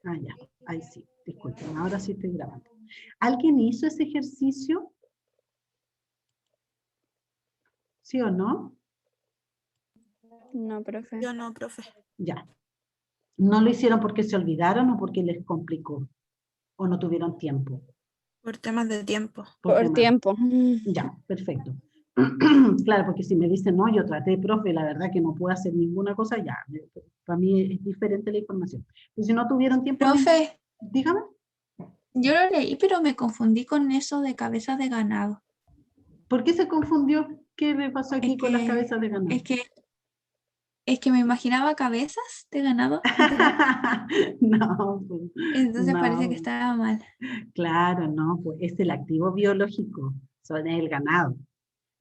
Ah, ya, ahí sí, disculpen, ahora sí estoy grabando. ¿Alguien hizo ese ejercicio? ¿Sí o no? No, profe. Yo no, profe. Ya. ¿No lo hicieron porque se olvidaron o porque les complicó? ¿O no tuvieron tiempo? Por temas de tiempo. Por Por temas- tiempo. Ya, perfecto. Claro, porque si me dicen, no, yo traté, profe, la verdad que no puedo hacer ninguna cosa, ya, para mí es diferente la información. Pero si no tuvieron tiempo, Profe, dígame. yo lo leí, pero me confundí con eso de cabezas de ganado. ¿Por qué se confundió? ¿Qué le pasó aquí con las cabezas de ganado? Es que me imaginaba cabezas de ganado, literal. No, pues, Entonces parece que no, estaba mal. claro, no, pues es el activo biológico, son el ganado.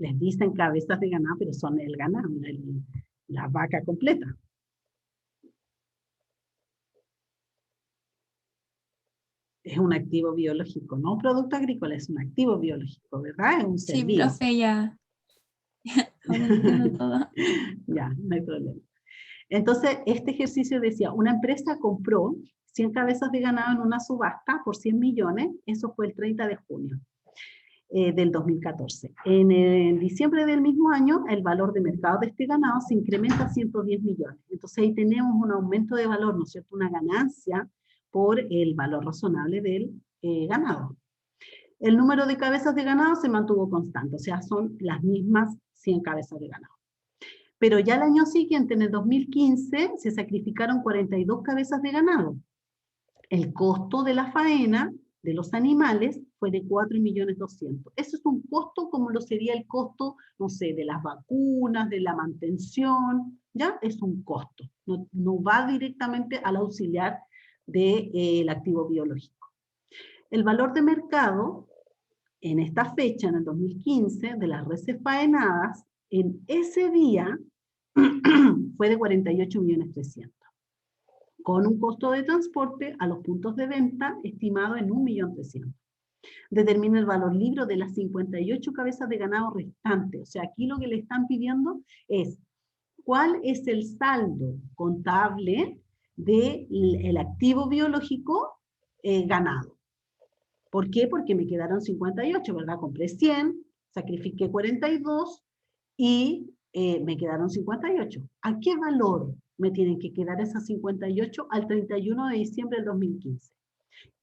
Les dicen cabezas de ganado, pero son el ganado, la vaca completa. Es un activo biológico, no un producto agrícola, es un activo biológico, ¿verdad? Es un ser Sí, vivo. profe, ya. Ahora entiendo todo. Ya, no hay problema. Entonces, este ejercicio decía, una empresa compró 100 cabezas de ganado en una subasta por 100 millones, eso fue el 30 de junio del 2014. En diciembre del mismo año, el valor de mercado de este ganado se incrementa a 110 millones. Entonces ahí tenemos un aumento de valor, ¿no es cierto? Una ganancia por el valor razonable del ganado. El número de cabezas de ganado se mantuvo constante, o sea, son las mismas 100 cabezas de ganado. Pero ya el año siguiente, en el 2015, se sacrificaron 42 cabezas de ganado. El costo de la faena de los animales fue de 4.200.000. Eso es un costo como lo sería el costo, no sé, de las vacunas, de la mantención, ¿ya? Es un costo. No va directamente al auxiliar del activo biológico. El valor de mercado, en esta fecha, en el 2015, de las reses faenadas, en ese día, fue de 48.300.000, con un costo de transporte a los puntos de venta estimado en 1.300.000. Determina el valor libre de las 58 cabezas de ganado restantes. O sea, aquí lo que le están pidiendo es cuál es el saldo contable del activo biológico ganado. ¿Por qué? Porque me quedaron 58, ¿verdad? Compré 100, sacrifiqué 42 y me quedaron 58. ¿A qué valor me tienen que quedar esas 58 al 31 de diciembre del 2015?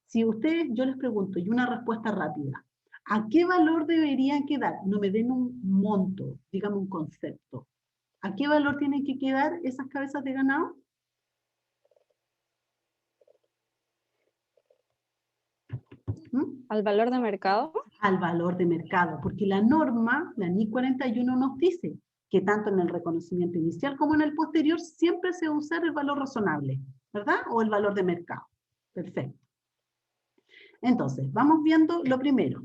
Si ustedes, yo les pregunto, y una respuesta rápida, ¿a qué valor deberían quedar? No me den un monto, dígame un concepto. ¿A qué valor tienen que quedar esas cabezas de ganado? ¿Mm? ¿Al valor de mercado? Al valor de mercado, porque la norma, la NI 41, nos dice que tanto en el reconocimiento inicial como en el posterior siempre se va a usar el valor razonable, ¿verdad? O el valor de mercado. Perfecto. Entonces, vamos viendo lo primero.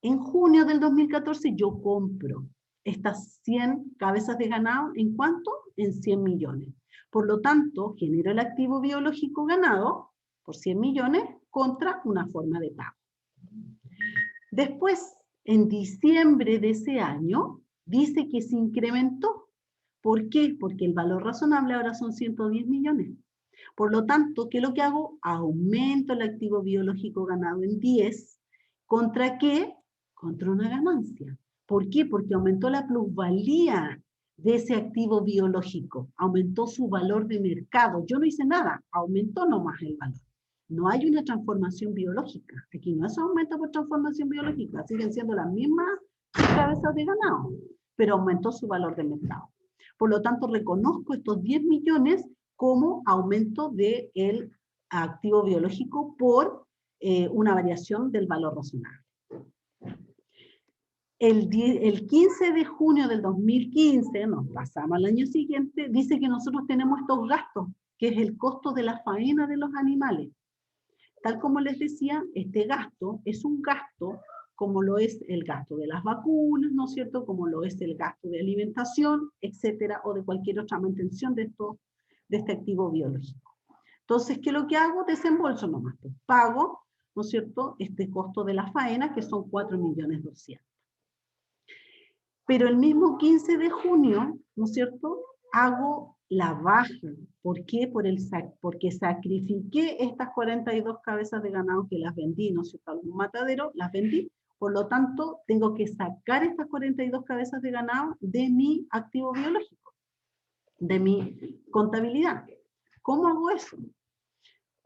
En junio del 2014 yo compro estas 100 cabezas de ganado, ¿en cuánto? En 100 millones. Por lo tanto, genero el activo biológico ganado por 100 millones contra una forma de pago. Después, en diciembre de ese año, dice que se incrementó. ¿Por qué? Porque el valor razonable ahora son 110 millones. Por lo tanto, ¿qué es lo que hago? Aumento el activo biológico ganado en 10. ¿Contra qué? Contra una ganancia. ¿Por qué? Porque aumentó la plusvalía de ese activo biológico. Aumentó su valor de mercado. Yo no hice nada, aumentó nomás el valor. No hay una transformación biológica. Aquí no es aumento por transformación biológica. Siguen siendo las mismas cabezas de ganado, pero aumentó su valor de mercado. Por lo tanto, reconozco estos 10 millones como aumento del activo biológico por una variación del valor razonable. El 15 de junio del 2015, nos pasamos al año siguiente, dice que nosotros tenemos estos gastos, que es el costo de la faena de los animales. Tal como les decía, este gasto es un gasto como lo es el gasto de las vacunas, ¿no es cierto? Como lo es el gasto de alimentación, etcétera, o de cualquier otra mantención de este activo biológico. Entonces, ¿qué es lo que hago? Desembolso nomás. Pues pago, ¿no es cierto?, este costo de la faena, que son 4.200.000. Pero el mismo 15 de junio, ¿no es cierto?, hago la baja. ¿Por qué? Porque sacrifiqué estas 42 cabezas de ganado que las vendí, no sé, a un matadero, las vendí. Por lo tanto, tengo que sacar estas 42 cabezas de ganado de mi activo biológico, de mi contabilidad. ¿Cómo hago eso?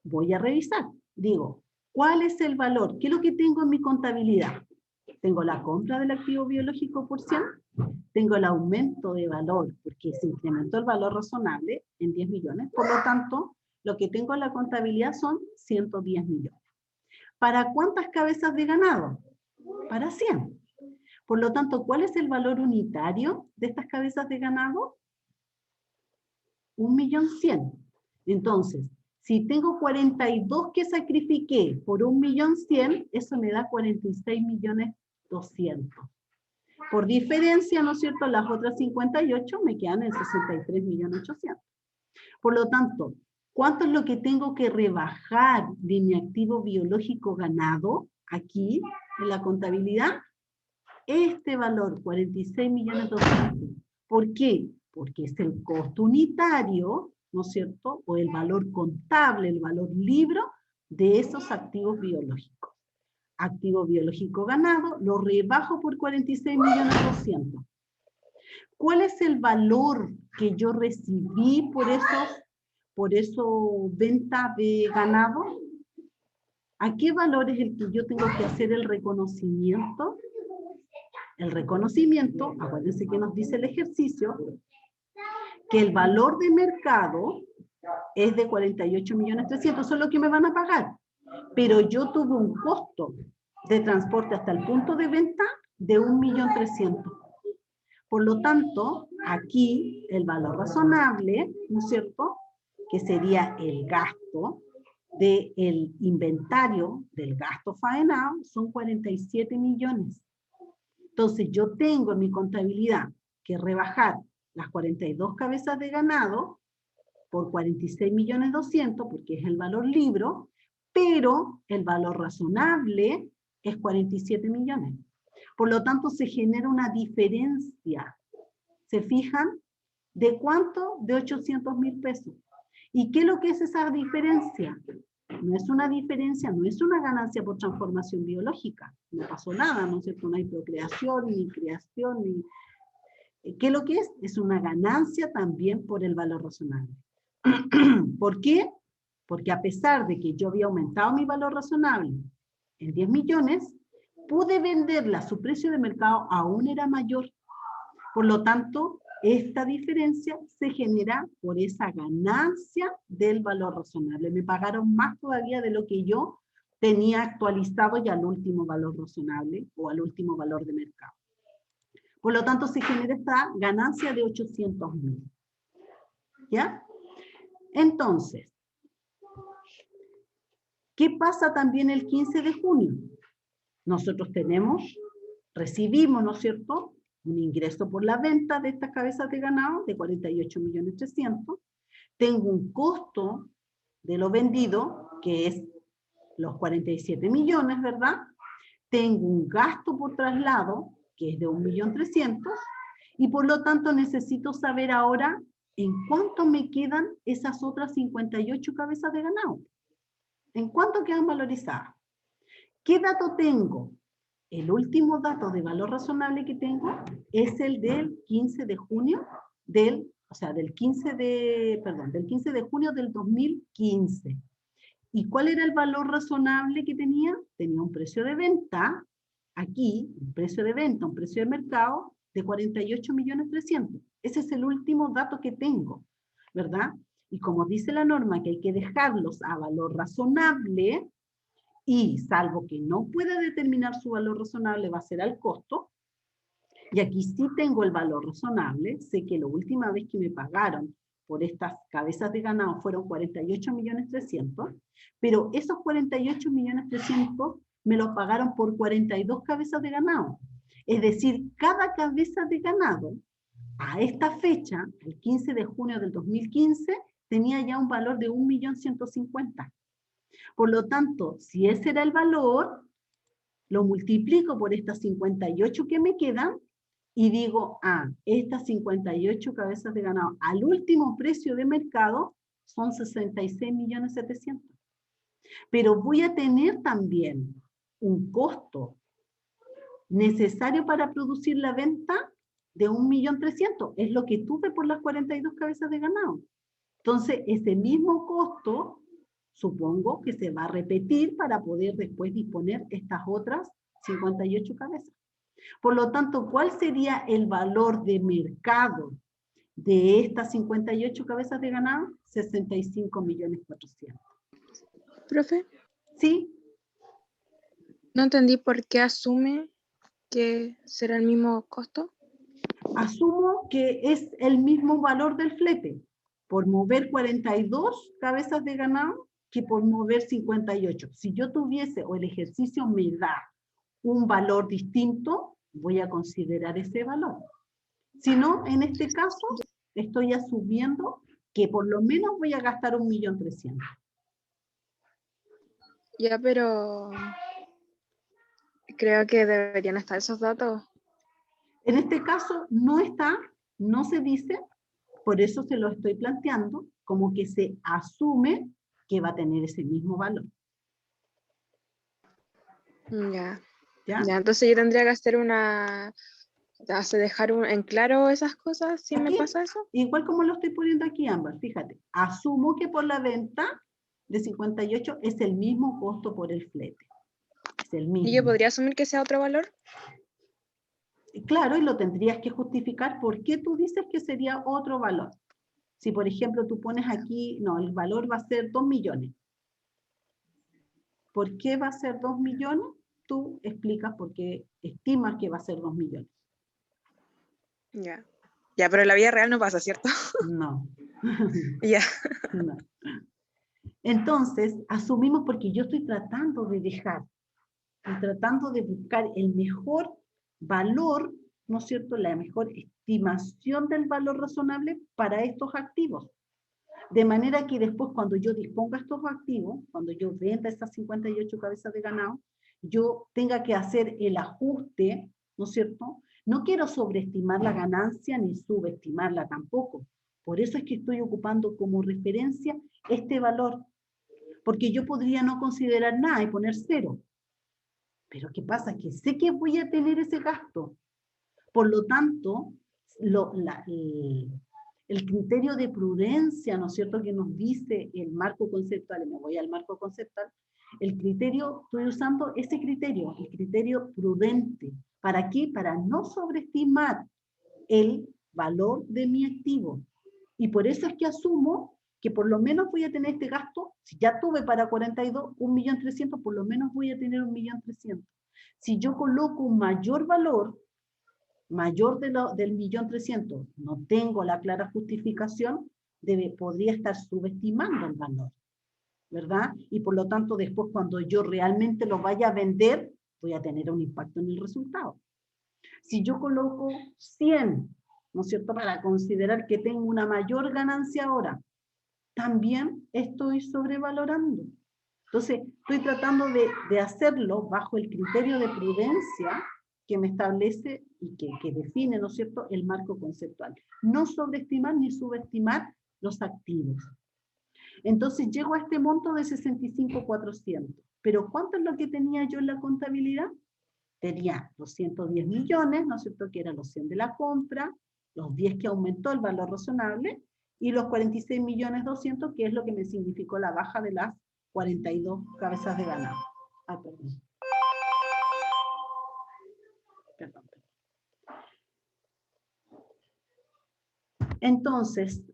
Voy a revisar. Digo, ¿cuál es el valor? ¿Qué es lo que tengo en mi contabilidad? Tengo la compra del activo biológico por 100, tengo el aumento de valor, porque se incrementó el valor razonable en 10 millones, por lo tanto, lo que tengo en la contabilidad son 110 millones. ¿Para cuántas cabezas de ganado? Para 100. Por lo tanto, ¿cuál es el valor unitario de estas cabezas de ganado? 1.100.000. Entonces, si tengo 42 que sacrifiqué por 1.100.000, eso me da 46.200.000. Por diferencia, ¿no es cierto?, las otras 58 me quedan en 63.800.000. Por lo tanto, ¿cuánto es lo que tengo que rebajar de mi activo biológico ganado aquí en la contabilidad? Este valor, 46.200.000. ¿Por qué? Porque es el costo unitario, ¿no es cierto?, o el valor contable, el valor libro de esos activos biológicos. Activo biológico ganado, lo rebajo por 46.200.000. ¿Cuál es el valor que yo recibí por esos ventas de ganado? ¿A qué valor es el que yo tengo que hacer el reconocimiento? El reconocimiento, acuérdense que nos dice el ejercicio, que el valor de mercado es de 48.300.000, eso es lo que me van a pagar. Pero yo tuve un costo de transporte hasta el punto de venta de 1.300.000. Por lo tanto, aquí el valor razonable, ¿no es cierto?, que sería el gasto del inventario, del gasto faenado, son 47 millones. Entonces, yo tengo en mi contabilidad que rebajar las 42 cabezas de ganado por 46.200.000, porque es el valor libro, pero el valor razonable es 47 millones. Por lo tanto, se genera una diferencia. ¿Se fijan? ¿De cuánto? De 800.000 pesos. ¿Y qué es lo que es esa diferencia? No es una diferencia, no es una ganancia por transformación biológica. No pasó nada, ¿no es cierto? No hay procreación, ni creación, ni... ¿Qué es lo que es? Es una ganancia también por el valor razonable. ¿Por qué? Porque a pesar de que yo había aumentado mi valor razonable en 10 millones, pude venderla a su precio de mercado, aún era mayor. Por lo tanto, esta diferencia se genera por esa ganancia del valor razonable. Me pagaron más todavía de lo que yo tenía actualizado ya al último valor razonable o al último valor de mercado. Por lo tanto, se genera esta ganancia de 800.000. ¿Ya? Entonces, ¿qué pasa también el 15 de junio? Nosotros recibimos, ¿no es cierto?, un ingreso por la venta de estas cabezas de ganado de 48.300.000. Tengo un costo de lo vendido, que es los 47 millones, ¿verdad? Tengo un gasto por traslado, que es de 1.300.000, y por lo tanto necesito saber ahora en cuánto me quedan esas otras 58 cabezas de ganado. ¿En cuánto quedan valorizadas? ¿Qué dato tengo? El último dato de valor razonable que tengo es el del 15 de junio del 15 de junio del 2015. ¿Y cuál era el valor razonable que tenía? Tenía un precio de venta, aquí, un precio de venta, un precio de mercado de 48.300.000. Ese es el último dato que tengo, ¿verdad? Y como dice la norma que hay que dejarlos a valor razonable, y salvo que no pueda determinar su valor razonable, va a ser al costo, y aquí sí tengo el valor razonable, sé que la última vez que me pagaron por estas cabezas de ganado fueron 48.300.000, pero esos 48.300.000 me los pagaron por 42 cabezas de ganado. Es decir, cada cabeza de ganado a esta fecha, el 15 de junio del 2015, tenía ya un valor de 1.150.000. Por lo tanto, si ese era el valor, lo multiplico por estas 58 que me quedan, y digo, estas 58 cabezas de ganado al último precio de mercado son 66.700.000. Pero voy a tener también un costo necesario para producir la venta de 1.300.000. Es lo que tuve por las 42 cabezas de ganado. Entonces, ese mismo costo, supongo que se va a repetir para poder después disponer estas otras 58 cabezas. Por lo tanto, ¿cuál sería el valor de mercado de estas 58 cabezas de ganado? 65.400.000. Profe, ¿Sí? no entendí por qué asume que será el mismo costo. Asumo que es el mismo valor del flete, por mover 42 cabezas de ganado que por mover 58. Si yo tuviese, o el ejercicio me da un valor distinto, voy a considerar ese valor. Si no, en este caso, estoy asumiendo que por lo menos voy a gastar 1.300.000. Ya, pero creo que deberían estar esos datos. En este caso no está, no se dice, por eso se lo estoy planteando, como que se asume que va a tener ese mismo valor. Ya. ¿Ya? Ya, entonces yo tendría que hacer dejar en claro esas cosas si me Aquí, pasa eso. igual como lo estoy poniendo aquí, Ámbar, fíjate, asumo que por la venta de 58 es el mismo costo por el flete. Es el mismo. ¿Y yo podría asumir que sea otro valor? Claro, y lo tendrías que justificar por qué tú dices que sería otro valor. Si, por ejemplo, tú pones aquí, no, el valor va a ser 2 millones. ¿Por qué va a ser 2 millones? Tú explicas por qué estimas que va a ser 2 millones. Ya. Ya, pero en la vida real no pasa, ¿cierto? No. Ya. No. Entonces, asumimos porque yo estoy tratando de dejar, y tratando de buscar el mejor valor, ¿no es cierto?, la mejor estimación del valor razonable para estos activos. De manera que después cuando yo disponga estos activos, cuando yo venda estas 58 cabezas de ganado, yo tenga que hacer el ajuste, ¿no es cierto? No quiero sobreestimar la ganancia ni subestimarla tampoco. Por eso es que estoy ocupando como referencia este valor. Porque yo podría no considerar nada y poner 0. Pero ¿qué pasa? Que sé que voy a tener ese gasto. Por lo tanto, el criterio de prudencia, ¿no es cierto?, que nos dice el marco conceptual, y me voy al marco conceptual, el criterio, estoy usando ese criterio, el criterio prudente. ¿Para qué? Para no sobreestimar el valor de mi activo. Y por eso es que asumo que por lo menos voy a tener este gasto, si ya tuve para 42, 1.300.000, por lo menos voy a tener 1.300.000. Si yo coloco un mayor valor, mayor del 1.300.000, no tengo la clara justificación, podría estar subestimando el valor, ¿verdad? Y por lo tanto después cuando yo realmente lo vaya a vender, voy a tener un impacto en el resultado. Si yo coloco 100, ¿no es cierto?, para considerar que tengo una mayor ganancia ahora, también estoy sobrevalorando. Entonces, estoy tratando de hacerlo bajo el criterio de prudencia que me establece y que define, ¿no es cierto?, el marco conceptual. No sobreestimar ni subestimar los activos. Entonces, llego a este monto de 65.400. ¿Pero cuánto es lo que tenía yo en la contabilidad? Tenía los 110 millones, ¿no es cierto?, que eran los 100 de la compra, los 10 que aumentó el valor razonable, y los 46.200.000, que es lo que me significó la baja de las 42 cabezas de ganado. Perdón. Perdón. Entonces,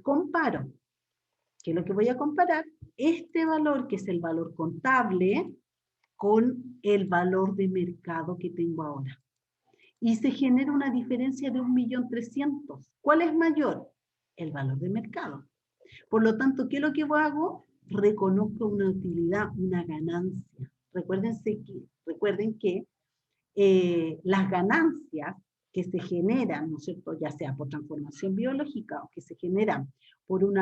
comparo. ¿Qué es lo que voy a comparar? Este valor, que es el valor contable, con el valor de mercado que tengo ahora. Y se genera una diferencia de 1.300.000. ¿Cuál es mayor? El valor de mercado. Por lo tanto, ¿qué es lo que hago? Reconozco una utilidad, una ganancia. Recuerden que las ganancias que se generan, ¿no es cierto?, ya sea por transformación biológica o que se generan por un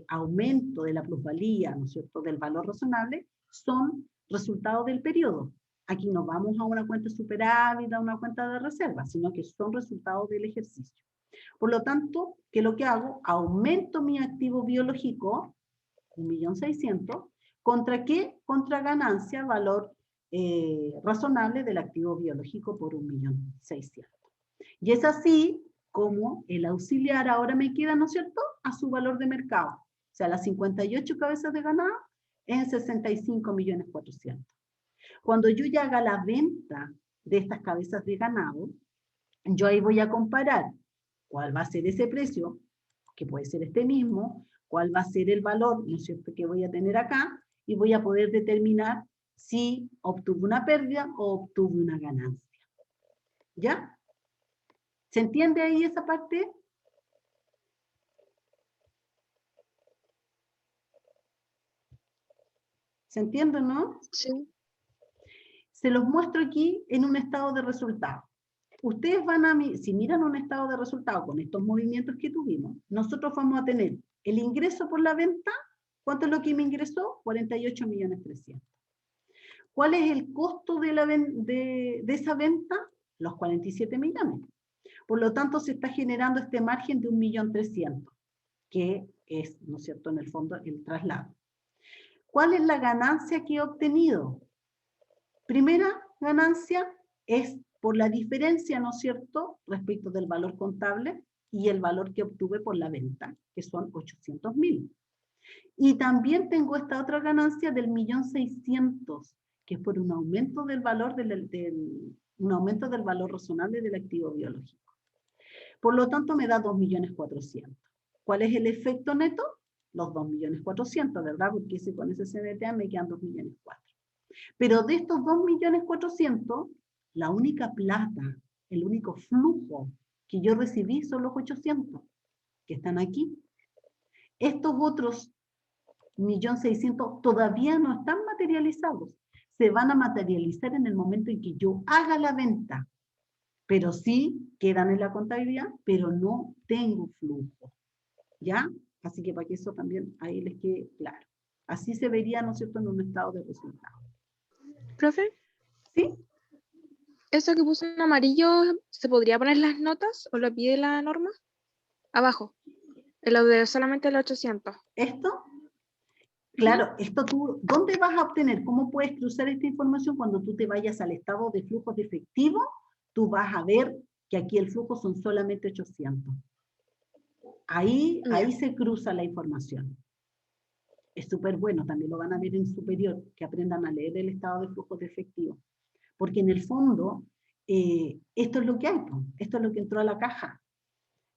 aumento de la plusvalía, ¿no es cierto?, del valor razonable, son resultado del periodo. Aquí no vamos a una cuenta de superávit, a una cuenta de reserva, sino que son resultados del ejercicio. Por lo tanto, ¿qué es lo que hago? Aumento mi activo biológico, 1.600.000, ¿contra qué? Contra ganancia, valor razonable del activo biológico por 1.600.000. Y es así como el auxiliar ahora me queda, ¿no es cierto?, a su valor de mercado. O sea, las 58 cabezas de ganado en 65.400.000. Cuando yo ya haga la venta de estas cabezas de ganado, yo ahí voy a comparar cuál va a ser ese precio, que puede ser este mismo, cuál va a ser el valor, ¿no es cierto?, que voy a tener acá, y voy a poder determinar si obtuve una pérdida o obtuve una ganancia. ¿Ya? ¿Se entiende ahí esa parte? ¿Se entiende, no? Sí. Se los muestro aquí en un estado de resultado. Ustedes van a, si miran un estado de resultado con estos movimientos que tuvimos, nosotros vamos a tener el ingreso por la venta. ¿Cuánto es lo que me ingresó? 48.300.000. ¿Cuál es el costo de esa venta? Los 47 millones. Por lo tanto, se está generando este margen de 1.300.000, que es, ¿no es cierto?, en el fondo el traslado. ¿Cuál es la ganancia que he obtenido? Primera ganancia es por la diferencia, ¿no es cierto?, respecto del valor contable y el valor que obtuve por la venta, que son 800.000. Y también tengo esta otra ganancia del 1.600.000, que es por un aumento del valor un aumento del valor razonable del activo biológico. Por lo tanto, me da 2.400.000. ¿Cuál es el efecto neto? Los 2.400.000, ¿verdad? Porque con ese CDTA me quedan 2.400.000. Pero de estos 2.400.000, la única plata, el único flujo que yo recibí son los 800, que están aquí. Estos otros 1.600.000 todavía no están materializados. Se van a materializar en el momento en que yo haga la venta, pero sí quedan en la contabilidad, pero no tengo flujo. ¿Ya? Así que para que eso también ahí les quede claro. Así se vería, ¿no es cierto?, en un estado de resultado. Profe, ¿Sí? ¿eso que puso en amarillo, se podría poner las notas o lo pide la norma? Abajo, en lo de solamente el 800. ¿Esto? Claro, esto tú, ¿dónde vas a obtener? ¿Cómo puedes cruzar esta información? Cuando tú te vayas al estado de flujos de efectivo, tú vas a ver que aquí el flujo son solamente 800. Ahí se cruza la información. Es súper bueno, también lo van a ver en superior, que aprendan a leer el estado de flujos de efectivo. Porque en el fondo, esto es lo que hay, esto es lo que entró a la caja.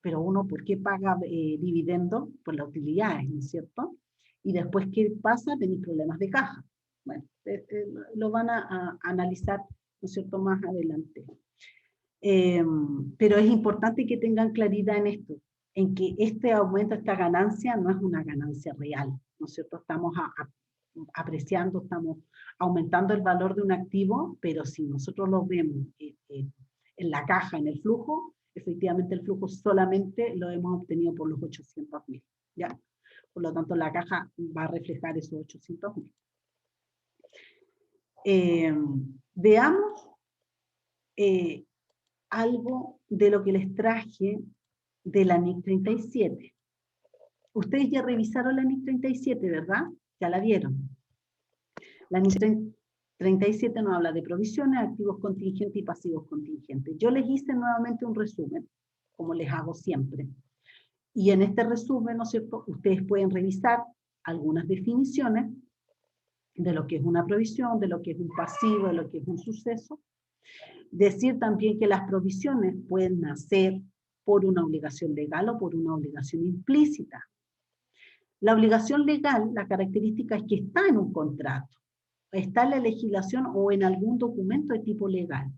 Pero uno, ¿por qué paga dividendo? Por las utilidades, ¿no es cierto? Y después, ¿qué pasa? Tenéis problemas de caja. Bueno, lo van a analizar, ¿no es cierto?, más adelante. Pero es importante que tengan claridad en esto, en que este aumento, esta ganancia, no es una ganancia real, ¿no es cierto? Estamos apreciando, estamos aumentando el valor de un activo, pero si nosotros lo vemos en la caja, en el flujo, efectivamente el flujo solamente lo hemos obtenido por los 800.000, ¿ya? Por lo tanto, la caja va a reflejar esos 800.000. Veamos algo de lo que les traje de la NIC 37. Ustedes ya revisaron la NIC 37, ¿verdad? Ya la vieron. La NIC 37 nos habla de provisiones, activos contingentes y pasivos contingentes. Yo les hice nuevamente un resumen, como les hago siempre. Y en este resumen, ¿no es cierto?, ustedes pueden revisar algunas definiciones de lo que es una provisión, de lo que es un pasivo, de lo que es un suceso. Decir también que las provisiones pueden nacer por una obligación legal o por una obligación implícita. La obligación legal, la característica es que está en un contrato, está en la legislación o en algún documento de tipo legal,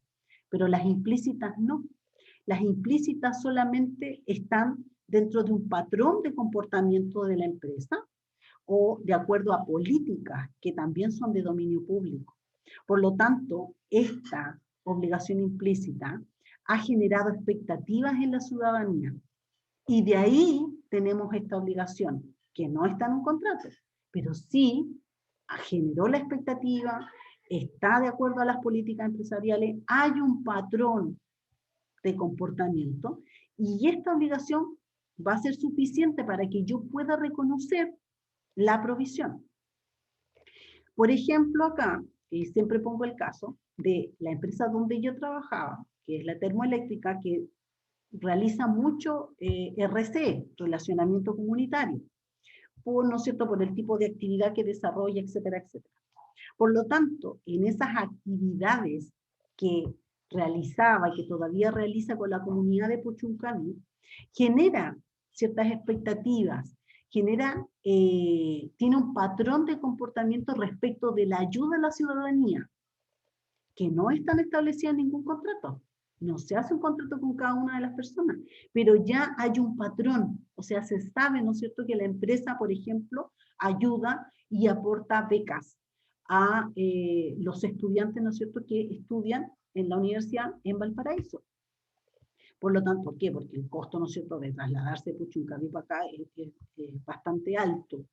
pero las implícitas no. Las implícitas solamente están dentro de un patrón de comportamiento de la empresa o de acuerdo a políticas que también son de dominio público. Por lo tanto, esta obligación implícita ha generado expectativas en la ciudadanía y de ahí tenemos esta obligación que no está en un contrato, pero sí generó la expectativa está de acuerdo a las políticas empresariales, hay un patrón de comportamiento, y esta obligación va a ser suficiente para que yo pueda reconocer la provisión. Por ejemplo, acá, siempre pongo el caso de la empresa donde yo trabajaba, que es la termoeléctrica, que realiza mucho RCE, relacionamiento comunitario, ¿no es cierto?, por el tipo de actividad que desarrolla, etcétera, etcétera. Por lo tanto, en esas actividades que realizaba y que todavía realiza con la comunidad de Puchuncaví, genera ciertas expectativas, tiene un patrón de comportamiento respecto de la ayuda a la ciudadanía, que no están establecidas en ningún contrato. No se hace un contrato con cada una de las personas, pero ya hay un patrón, o sea, se sabe, ¿no es cierto?, que la empresa, por ejemplo, ayuda y aporta becas a los estudiantes, ¿no es cierto?, que estudian en la universidad en Valparaíso. Por lo tanto, ¿por qué? Porque el costo, ¿no es cierto?, de trasladarse de Puchuncaví para acá es bastante alto.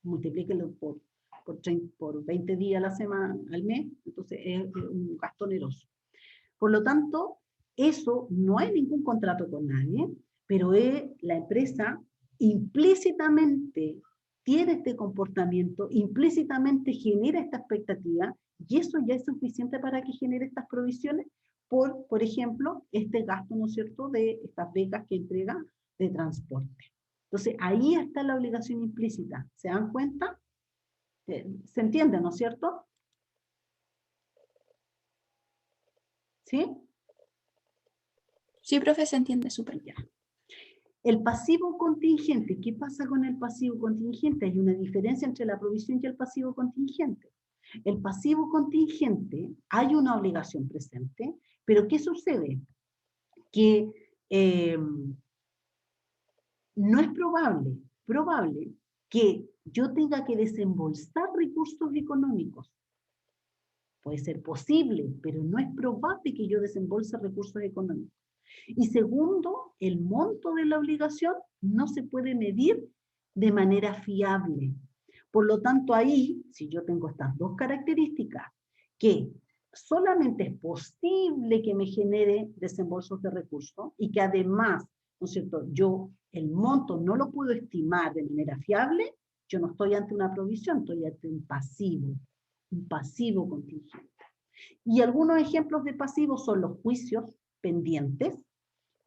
Multiplíquenlo por 20 días a la semana, al mes, entonces es un gasto oneroso. Por lo tanto, eso no hay ningún contrato con nadie, pero la empresa implícitamente tiene este comportamiento, implícitamente genera esta expectativa, y eso ya es suficiente para que genere estas provisiones por ejemplo, este gasto, ¿no es cierto?, de estas becas que entrega de transporte. Entonces, ahí está la obligación implícita. ¿Se dan cuenta? ¿Se entiende, no es cierto? ¿Sí? Sí, profe, se entiende súper. Ya. El pasivo contingente, ¿qué pasa con el pasivo contingente? Hay una diferencia entre la provisión y el pasivo contingente. El pasivo contingente, hay una obligación presente, pero ¿qué sucede? Que no es probable que yo tenga que desembolsar recursos económicos. Puede ser posible, pero no es probable que yo desembolse recursos económicos. Y segundo, el monto de la obligación no se puede medir de manera fiable. Por lo tanto, ahí, si yo tengo estas dos características, que solamente es posible que me genere desembolsos de recursos y que además, ¿no es cierto?, yo el monto no lo puedo estimar de manera fiable, yo no estoy ante una provisión, estoy ante un pasivo contingente. Y algunos ejemplos de pasivos son los juicios pendientes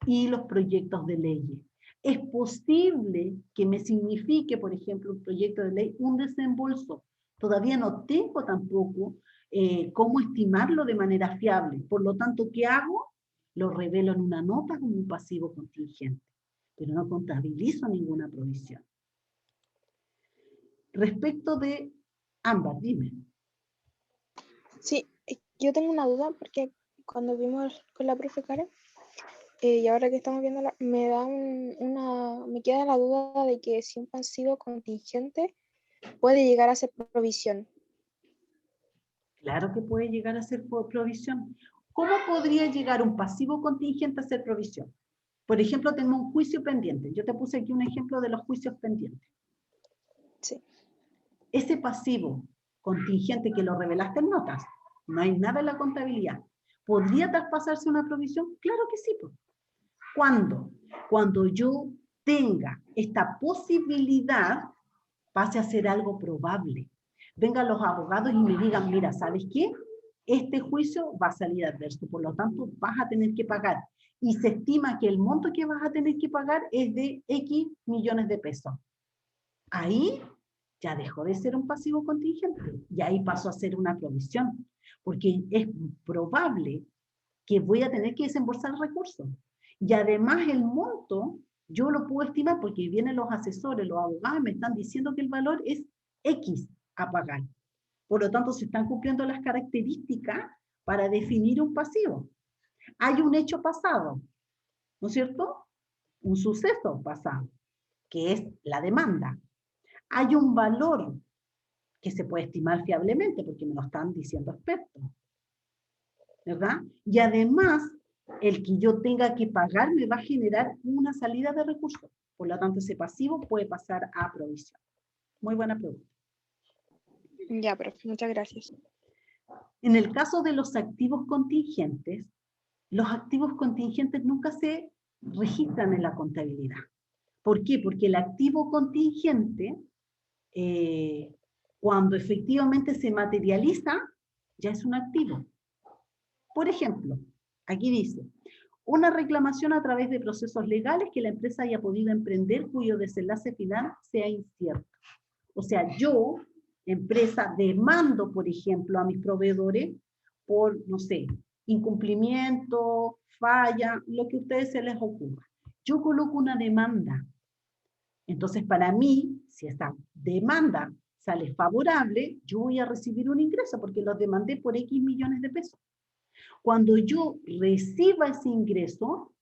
y los proyectos de leyes. Es posible que me signifique, por ejemplo, un proyecto de ley, un desembolso. Todavía no tengo tampoco cómo estimarlo de manera fiable. Por lo tanto, ¿qué hago? Lo revelo en una nota como un pasivo contingente, pero no contabilizo ninguna provisión. Respecto de Ámbar, dime. Sí, yo tengo una duda porque cuando vimos con la profe Karen, y ahora que estamos viendo, me queda la duda de que si un pasivo contingente puede llegar a ser provisión. Claro que puede llegar a ser provisión. ¿Cómo podría llegar un pasivo contingente a ser provisión? Por ejemplo, tenemos un juicio pendiente. Yo te puse aquí un ejemplo de los juicios pendientes. Sí. Ese pasivo contingente que lo revelaste en notas, no hay nada en la contabilidad, ¿podría traspasarse una provisión? Claro que sí. ¿Cuándo? Cuando yo tenga esta posibilidad, pase a ser algo probable. Vengan los abogados y me digan, mira, ¿sabes qué? Este juicio va a salir adverso, por lo tanto vas a tener que pagar. Y se estima que el monto que vas a tener que pagar es de X millones de pesos. Ahí ya dejó de ser un pasivo contingente y ahí pasó a ser una provisión, porque es probable que voy a tener que desembolsar recursos. Y además el monto, yo lo puedo estimar porque vienen los asesores, los abogados, me están diciendo que el valor es X a pagar. Por lo tanto, se están cumpliendo las características para definir un pasivo. Hay un hecho pasado, ¿no es cierto? Un suceso pasado, que es la demanda. Hay un valor que se puede estimar fiablemente, porque me lo están diciendo expertos, ¿verdad? Y además, el que yo tenga que pagar me va a generar una salida de recursos. Por lo tanto, ese pasivo puede pasar a provisión. Muy buena pregunta. Ya, profe, muchas gracias. En el caso de los activos contingentes nunca se registran en la contabilidad. ¿Por qué? Porque el activo contingente, cuando efectivamente se materializa, ya es un activo. Por ejemplo, aquí dice, una reclamación a través de procesos legales que la empresa haya podido emprender cuyo desenlace final sea incierto. O sea, yo, empresa, demando, por ejemplo, a mis proveedores por, no sé, incumplimiento, falla, lo que a ustedes se les ocurra. Yo coloco una demanda. Entonces, para mí, si esta demanda sale favorable, yo voy a recibir un ingreso porque los demandé por X millones de pesos. Cuando yo reciba ese ingreso,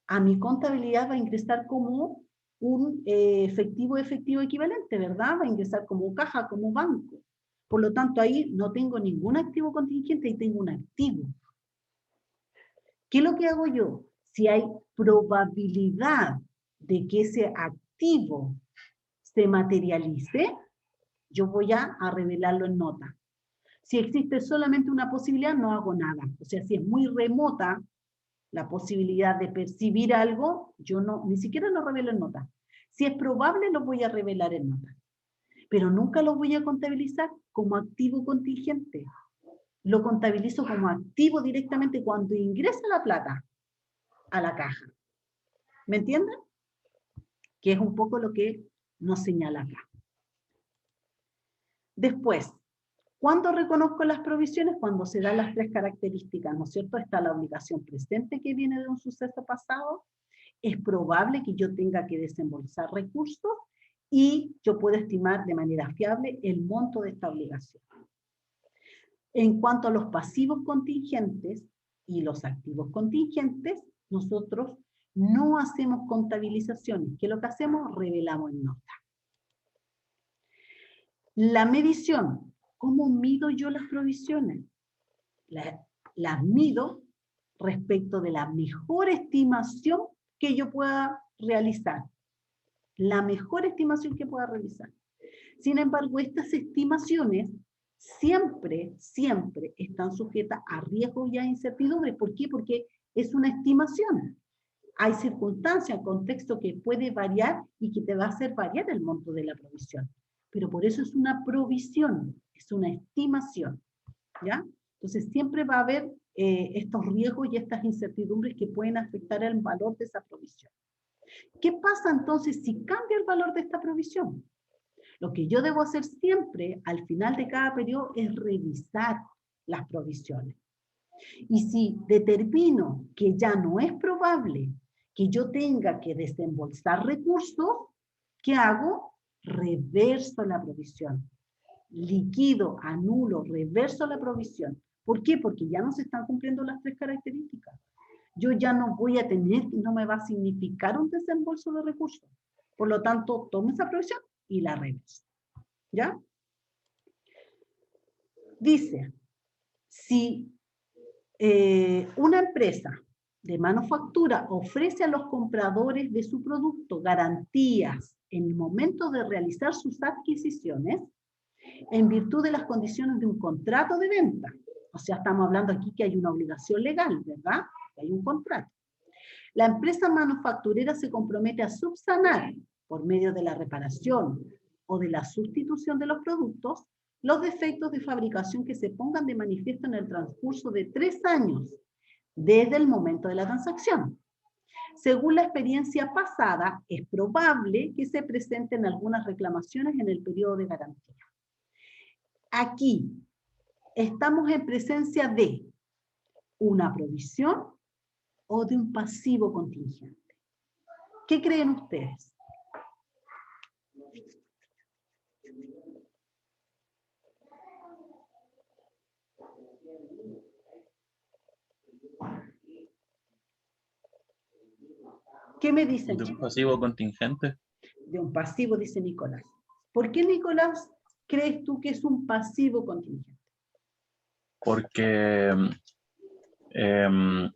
a mi contabilidad va a ingresar como un efectivo equivalente, ¿verdad? Va a ingresar como caja, como banco. Por lo tanto, ahí no tengo ningún activo contingente, ahí tengo un activo. ¿Qué es lo que hago yo? Si hay probabilidad de que ese activo se materialice, yo voy a revelarlo en nota. Si existe solamente una posibilidad, no hago nada. O sea, si es muy remota la posibilidad de percibir algo, yo no, ni siquiera lo revelo en nota. Si es probable, lo voy a revelar en nota. Pero nunca lo voy a contabilizar como activo contingente. Lo contabilizo como activo directamente cuando ingresa la plata a la caja. ¿Me entienden? Que es un poco lo que nos señala acá. Después, ¿cuándo reconozco las provisiones? Cuando se dan las tres características, ¿no es cierto? Está la obligación presente que viene de un suceso pasado, es probable que yo tenga que desembolsar recursos y yo puedo estimar de manera fiable el monto de esta obligación. En cuanto a los pasivos contingentes y los activos contingentes, nosotros no hacemos contabilizaciones. ¿Qué es lo que hacemos? Revelamos en nota. La medición. ¿Cómo mido yo las provisiones? Las mido respecto de la mejor estimación que yo pueda realizar. La mejor estimación que pueda realizar. Sin embargo, estas estimaciones siempre están sujetas a riesgos y a incertidumbres. ¿Por qué? Porque es una estimación. Hay circunstancias, contexto que puede variar y que te va a hacer variar el monto de la provisión. Pero por eso es una provisión, es una estimación. ¿Ya? Entonces siempre va a haber estos riesgos y estas incertidumbres que pueden afectar el valor de esa provisión. ¿Qué pasa entonces si cambia el valor de esta provisión? Lo que yo debo hacer siempre al final de cada periodo es revisar las provisiones. Y si determino que ya no es probable que yo tenga que desembolsar recursos, ¿qué hago? Reverso la provisión. Liquido, anulo, reverso la provisión. ¿Por qué? Porque ya no se están cumpliendo las tres características. Yo ya no voy a tener, no me va a significar un desembolso de recursos. Por lo tanto, tomo esa provisión y la reverso. ¿Ya? Dice, si una empresa de manufactura ofrece a los compradores de su producto garantías en el momento de realizar sus adquisiciones, en virtud de las condiciones de un contrato de venta, o sea, estamos hablando aquí que hay una obligación legal, ¿verdad? Que hay un contrato. La empresa manufacturera se compromete a subsanar, por medio de la reparación o de la sustitución de los productos, los defectos de fabricación que se pongan de manifiesto en el transcurso de 3 años, desde el momento de la transacción. Según la experiencia pasada, es probable que se presenten algunas reclamaciones en el periodo de garantía. Aquí estamos en presencia de una provisión o de un pasivo contingente. ¿Qué creen ustedes? ¿Qué me dicen, ¿De un chicos? pasivo contingente? De un pasivo, dice Nicolás. ¿Por qué, Nicolás, crees tú que es un pasivo contingente? Porque en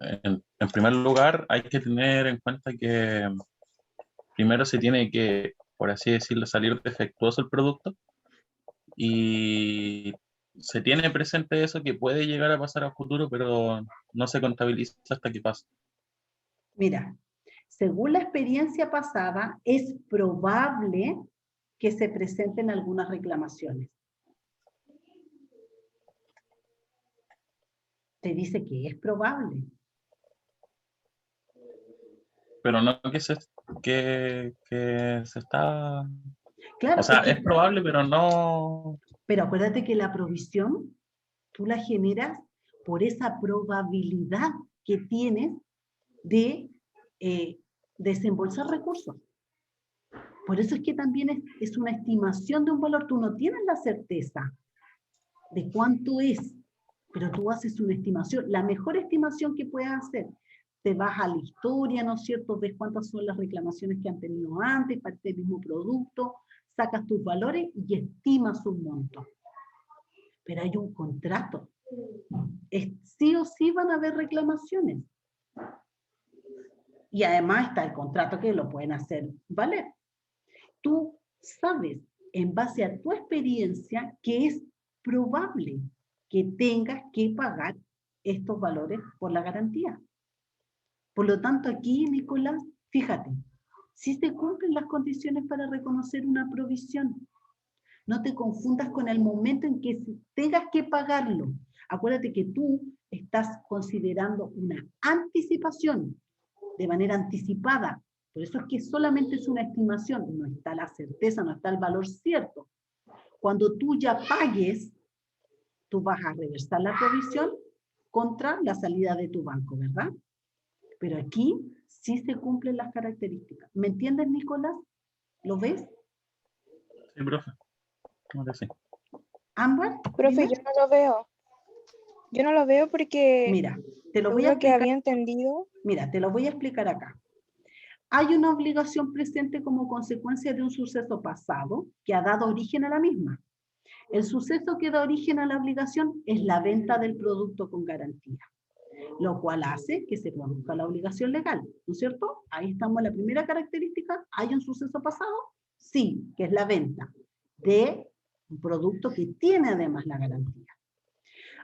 primer lugar hay que tener en cuenta que primero se tiene que, por así decirlo, salir defectuoso el producto y se tiene presente eso que puede llegar a pasar a futuro, pero no se contabiliza hasta que pasa. Mira, según la experiencia pasada, es probable que se presenten algunas reclamaciones. Te dice que es probable. Pero no que se está... Claro, O sea, es que, es probable, pero no... pero acuérdate que la provisión tú la generas por esa probabilidad que tienes de desembolsar recursos. Por eso es que también es una estimación de un valor. Tú no tienes la certeza de cuánto es, pero tú haces una estimación. La mejor estimación que puedes hacer, te vas a la historia, ¿no es cierto? Ves cuántas son las reclamaciones que han tenido antes para este mismo producto, sacas tus valores y estimas un monto. Pero hay un contrato. Sí o sí van a haber reclamaciones. Y además está el contrato que lo pueden hacer valer. Tú sabes, en base a tu experiencia, que es probable que tengas que pagar estos valores por la garantía. Por lo tanto, aquí, Nicolás, fíjate, si se cumplen las condiciones para reconocer una provisión, no te confundas con el momento en que tengas que pagarlo. Acuérdate que tú estás considerando una anticipación de manera anticipada. Por eso es que solamente es una estimación, no está la certeza, no está el valor cierto. Cuando tú ya pagues, tú vas a reversar la provisión contra la salida de tu banco, ¿verdad? Pero aquí sí se cumplen las características. ¿Me entiendes, Nicolás? ¿Lo ves? Sí, profe. Ahora sí. ¿Ámbar? Profe, Dime. yo no lo veo. Yo no lo veo porque Mira, te lo voy a según lo que explicar. había entendido, Mira, te lo voy a explicar acá. Hay una obligación presente como consecuencia de un suceso pasado que ha dado origen a la misma. El suceso que da origen a la obligación es la venta del producto con garantía, lo cual hace que se produzca la obligación legal, ¿no es cierto? Ahí estamos en la primera característica. ¿Hay un suceso pasado? Sí, que es la venta de un producto que tiene además la garantía.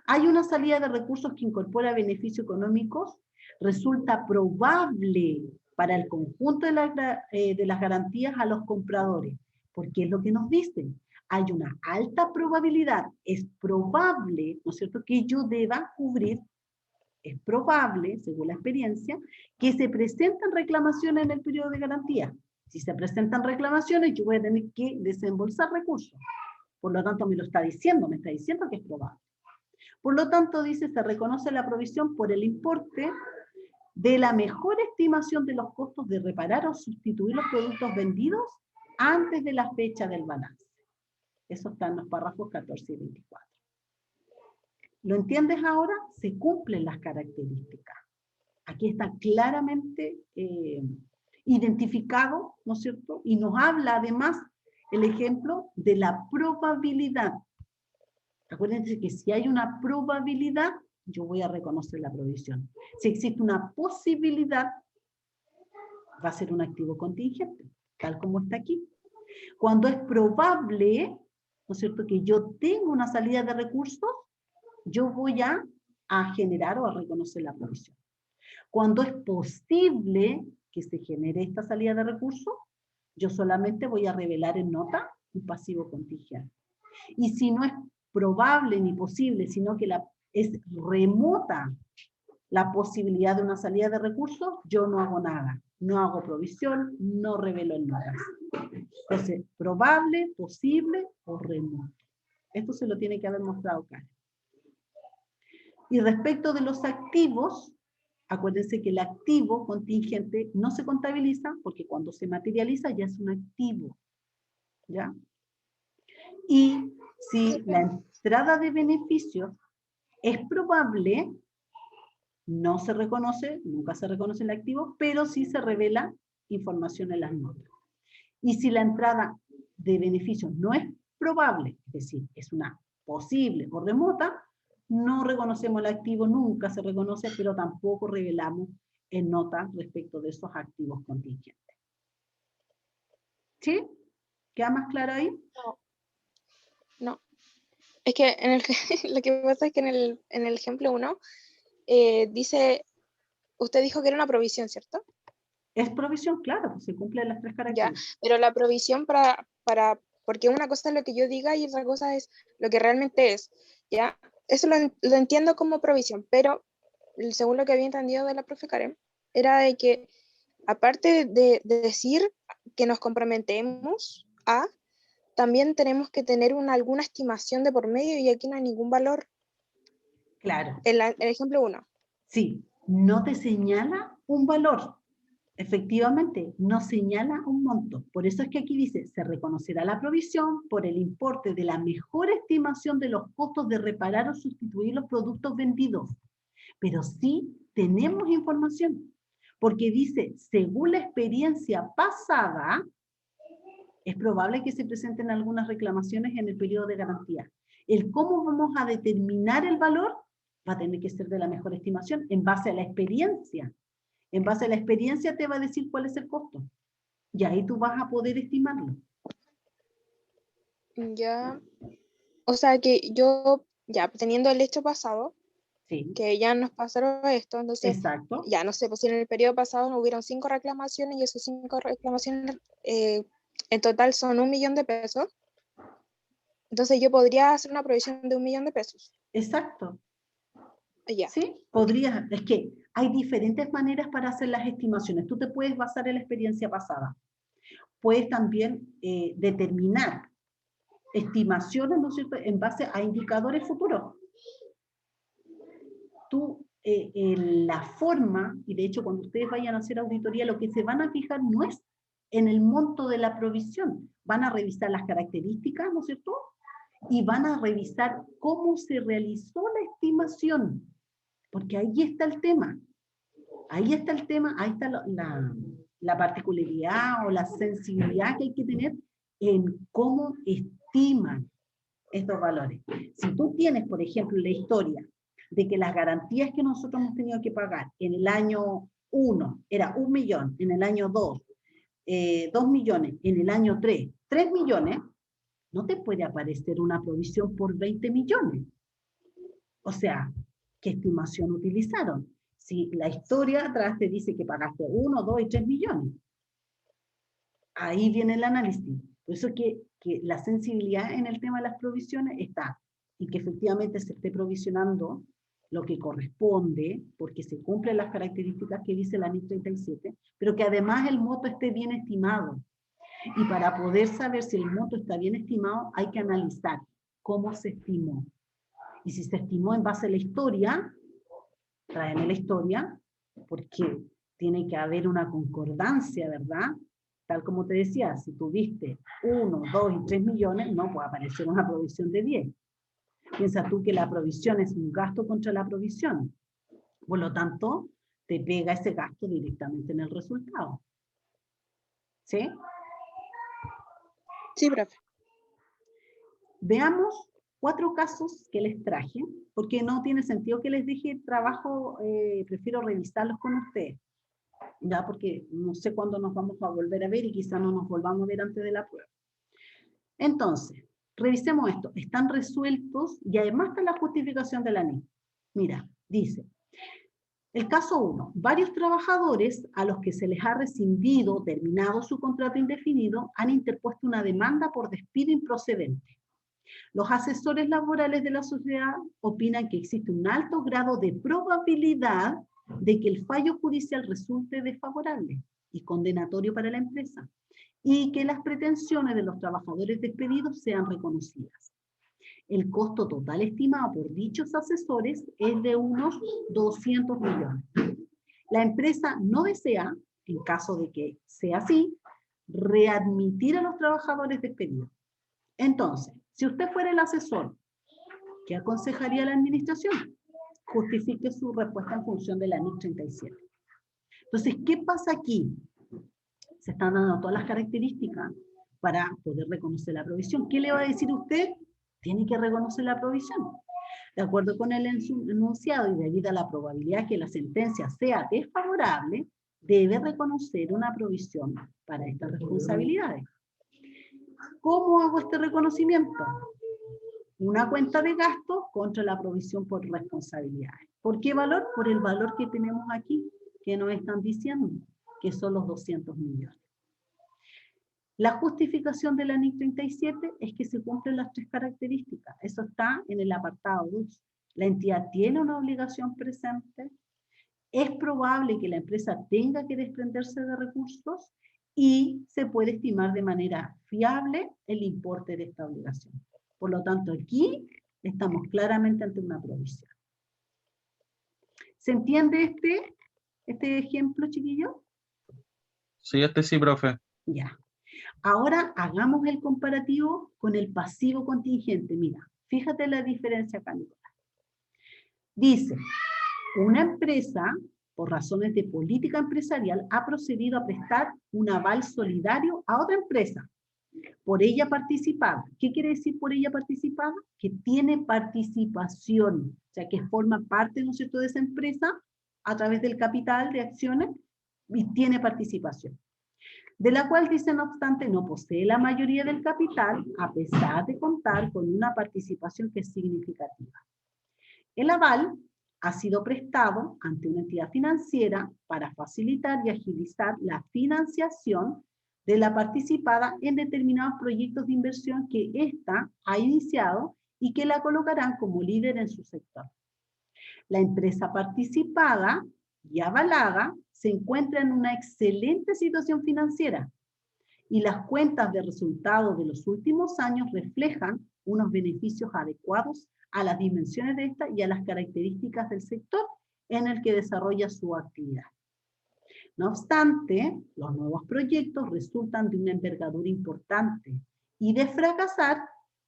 Hay una salida de recursos que incorpora beneficios económicos. Resulta probable para el conjunto de las garantías a los compradores, porque es lo que nos dicen. Hay una alta probabilidad, es probable, ¿no es cierto?, que yo deba cubrir, es probable, según la experiencia, que se presenten reclamaciones en el periodo de garantía. Si se presentan reclamaciones, yo voy a tener que desembolsar recursos. Por lo tanto, me está diciendo que es probable. Por lo tanto, dice, se reconoce la provisión por el importe de la mejor estimación de los costos de reparar o sustituir los productos vendidos antes de la fecha del balance. Eso está en los párrafos 14 y 24. ¿Lo entiendes ahora? Se cumplen las características. Aquí está claramente identificado, ¿no es cierto? Y nos habla además el ejemplo de la probabilidad. Acuérdense que si hay una probabilidad, yo voy a reconocer la provisión. Si existe una posibilidad, va a ser un activo contingente, tal como está aquí. Cuando es probable, ¿no es cierto?, que yo tengo una salida de recursos, yo voy a generar o a reconocer la provisión. Cuando es posible que se genere esta salida de recursos, yo solamente voy a revelar en nota un pasivo contingente. Y si no es probable ni posible, sino que es remota la posibilidad de una salida de recursos, yo no hago nada. No hago provisión, no revelo en notas. Entonces, probable, posible o remoto. Esto se lo tiene que haber mostrado Karen. Y respecto de los activos, acuérdense que el activo contingente no se contabiliza porque cuando se materializa ya es un activo. ¿Ya? Y si la entrada de beneficios es probable, no se reconoce, nunca se reconoce el activo, pero sí se revela información en las notas. Y si la entrada de beneficios no es probable, es decir, es una posible o remota, no reconocemos el activo, nunca se reconoce, pero tampoco revelamos en nota respecto de esos activos contingentes. ¿Sí? ¿Queda más claro ahí? no. Es que lo que pasa es que en el ejemplo 1 dice, usted dijo que era una provisión, ¿cierto? Es provisión, claro, se cumplen las 3 Ya, características. pero la provisión porque una cosa es lo que yo diga y otra cosa es lo que realmente es, ¿ya? Eso lo entiendo como provisión, pero según lo que había entendido de la profe Karen, era de que aparte de decir que nos comprometemos a, también tenemos que tener alguna estimación de por medio y aquí no hay ningún valor. Claro, El ejemplo 1. sí, no te señala un valor. Efectivamente, no señala un monto. Por eso es que aquí dice, se reconocerá la provisión por el importe de la mejor estimación de los costos de reparar o sustituir los productos vendidos. Pero sí tenemos información, porque dice, según la experiencia pasada, es probable que se presenten algunas reclamaciones en el periodo de garantía. El cómo vamos a determinar el valor va a tener que ser de la mejor estimación en base a la experiencia. En base a la experiencia te va a decir cuál es el costo. Y ahí tú vas a poder estimarlo. Ya, o sea que yo, ya teniendo el hecho pasado, Sí, que ya nos pasaron esto, entonces, exacto. ya no sé, pues si en el periodo pasado no hubieron 5 reclamaciones y esas 5 reclamaciones en total son 1 millón de pesos, entonces yo podría hacer una provisión de 1 millón de pesos. Exacto. Ya, Sí, podrías. Es que hay diferentes maneras para hacer las estimaciones. Tú te puedes basar en la experiencia pasada. Puedes también determinar estimaciones, ¿no es cierto?, en base a indicadores futuros. Tú, la forma, y de hecho cuando ustedes vayan a hacer auditoría, lo que se van a fijar no es en el monto de la provisión, van a revisar las características, ¿no es cierto?, y van a revisar cómo se realizó la estimación, porque ahí está el tema, ahí está el tema, ahí está la particularidad o la sensibilidad que hay que tener en cómo estiman estos valores. Si tú tienes, por ejemplo, la historia de que las garantías que nosotros hemos tenido que pagar en el año 1 era 1 millón, en el año 2, 2 millones, en el año 3, 3 millones, no te puede aparecer una provisión por 20 millones. O sea, ¿qué estimación utilizaron? Si la historia atrás te dice que pagaste 1, 2 y 3 millones, ahí viene el análisis. Por eso que la sensibilidad en el tema de las provisiones está y que efectivamente se esté provisionando lo que corresponde, porque se cumplen las características que dice la NIC 37, pero que además el monto esté bien estimado. Y para poder saber si el monto está bien estimado, hay que analizar cómo se estimó. Y si se estimó en base a la historia, tráeme la historia, porque tiene que haber una concordancia, ¿verdad? Tal como te decía, si tuviste 1, 2 y 3 millones, no puede aparecer una provisión de 10. Piensa tú que la provisión es un gasto contra la provisión. Por lo tanto, te pega ese gasto directamente en el resultado. ¿Sí? sí, profe. Veamos 4 casos que les traje, porque no tiene sentido que les deje el trabajo, prefiero revisarlos con ustedes, ya, porque no sé cuándo nos vamos a volver a ver y quizá no nos volvamos a ver antes de la prueba. Entonces, revisemos esto. Están resueltos y además está la justificación de la NIC. Mira, dice, el caso 1, varios trabajadores a los que se les ha rescindido, terminado su contrato indefinido, han interpuesto una demanda por despido improcedente. Los asesores laborales de la sociedad opinan que existe un alto grado de probabilidad de que el fallo judicial resulte desfavorable y condenatorio para la empresa, y que las pretensiones de los trabajadores despedidos sean reconocidas. El costo total estimado por dichos asesores es de unos 200 millones. La empresa no desea, en caso de que sea así, readmitir a los trabajadores despedidos. Entonces, si usted fuera el asesor, ¿qué aconsejaría la administración? Justifique su respuesta en función de la NIC 37. Entonces, ¿qué pasa aquí? Se están dando todas las características para poder reconocer la provisión. ¿Qué le va a decir usted? Tiene que reconocer la provisión. De acuerdo con el enunciado y debido a la probabilidad que la sentencia sea desfavorable, debe reconocer una provisión para estas responsabilidades. ¿Cómo hago este reconocimiento? una cuenta de gastos contra la provisión por responsabilidades. ¿Por qué valor? Por el valor que tenemos aquí, que nos están diciendo, que son los 200 millones. La justificación de la NIC 37 es que se cumplen las 3 características. Eso está en el apartado 2. La entidad tiene una obligación presente, es probable que la empresa tenga que desprenderse de recursos y se puede estimar de manera fiable el importe de esta obligación. Por lo tanto, aquí estamos claramente ante una provisión. ¿Se entiende este ejemplo, chiquillos? Sí, sí, profe. Ya. Ahora hagamos el comparativo con el pasivo contingente. Mira, fíjate la diferencia acá, Nicolás. Dice, una empresa, por razones de política empresarial, ha procedido a prestar un aval solidario a otra empresa, por ella participada. ¿Qué quiere decir por ella participada? Que tiene participación, o sea, que forma parte, ¿no es cierto?, de esa empresa a través del capital de acciones y tiene participación. De la cual dice, no obstante, no posee la mayoría del capital, a pesar de contar con una participación que es significativa. El aval ha sido prestado ante una entidad financiera para facilitar y agilizar la financiación de la participada en determinados proyectos de inversión que ésta ha iniciado y que la colocarán como líder en su sector. La empresa participada y avalada se encuentra en una excelente situación financiera y las cuentas de resultados de los últimos años reflejan unos beneficios adecuados a las dimensiones de esta y a las características del sector en el que desarrolla su actividad. No obstante, los nuevos proyectos resultan de una envergadura importante y de fracasar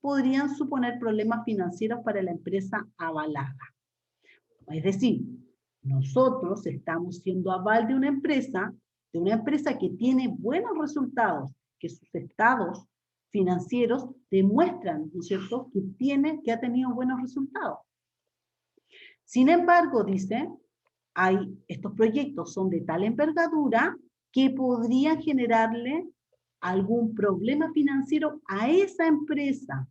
podrían suponer problemas financieros para la empresa avalada. Es decir, nosotros estamos siendo aval de una empresa que tiene buenos resultados, que sus estados financieros demuestran, ¿no es cierto?, que ha tenido buenos resultados. Sin embargo, dice, estos proyectos son de tal envergadura que podrían generarle algún problema financiero a esa empresa